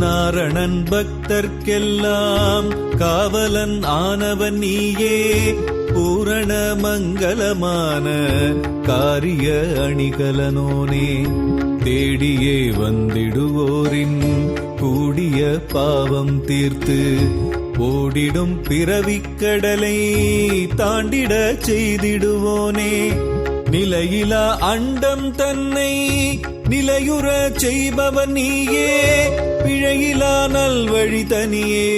நாரணன் பக்தர்க்கெல்லாம் காவலன் ஆனவன் நீயே. பூரண மங்களமான காரிய அணிகலனோனே. தேடியே வந்திடுவோரின் கூடிய பாவம் தீர்த்து ஓடிடும் பிறவிக்கடலை தாண்டிட செய்திடுவோனே. நிலையிலா அண்டம் தன்னை நிலையுற செய்பவன் நீயே. பிழையிலா நல்வழி தனியே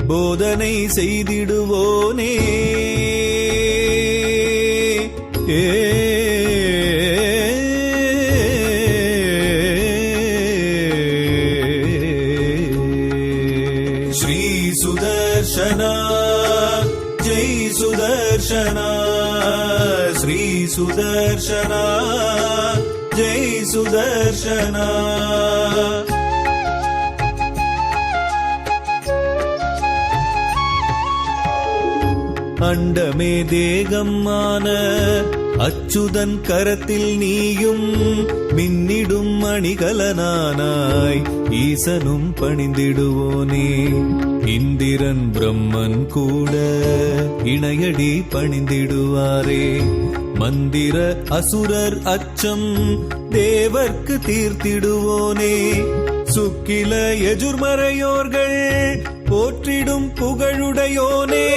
போதனை செய்திடுவோனே. ஸ்ரீ சுதர்சனா ஜெய் சுதர்சனா. ஸ்ரீ சுதர்சனா ஜெய் சுதர்சனா. அண்டமே தேகமான அச்சுதன் கரத்தில் நீயும் மின்னிடும் மணிகலனானாய் ஈசனும் பணிந்திடுவோனே. இந்திரன் பிரம்மன் கூட இணையடி பணிந்திடுவாரே. மந்திர அசுரர் அச்சம் தேவர்க்கு தீர்த்திடுவோனே. சுக்கில எஜுர்மறையோர்கள் போற்றிடும் புகழுடையோனே.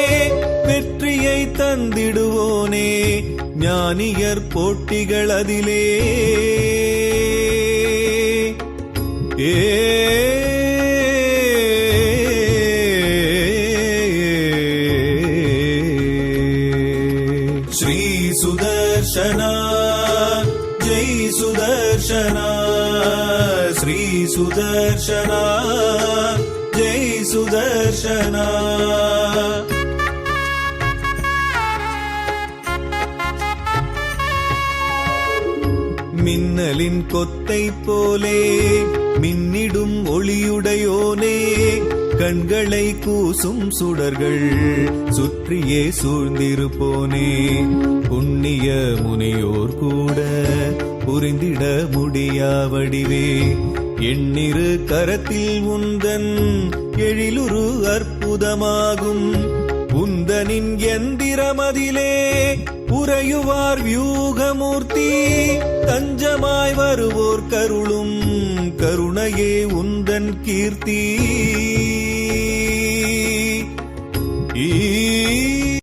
வெற்றியை தந்திடுவோனே ஞானியர் போட்டிகள் அதிலே. ஸ்ரீ சுதர்சனா ஜெய் சுதர்சனா. ஸ்ரீ சுதர்சனா ஜெய் சுதர்சனா. மின்னலின் கொத்தை போலே மின்னிடும் ஒளியுடையோனே. கண்களை கூசும் சுடர்கள் சுற்றியே சூழ்ந்திருப்போனே. புண்ணிய முனியோர் கூட புரிந்திட முடியா வடிவே. எண்ணிரு கரத்தில் உந்தன் எழிலுரு அற்புதமாகும். உந்தனின் எந்திரமதிலே உறையுவார் வியூகமூர்த்தி. தஞ்சமாய் வருவோர் கருளும் கருணையே உந்தன் கீர்த்தி.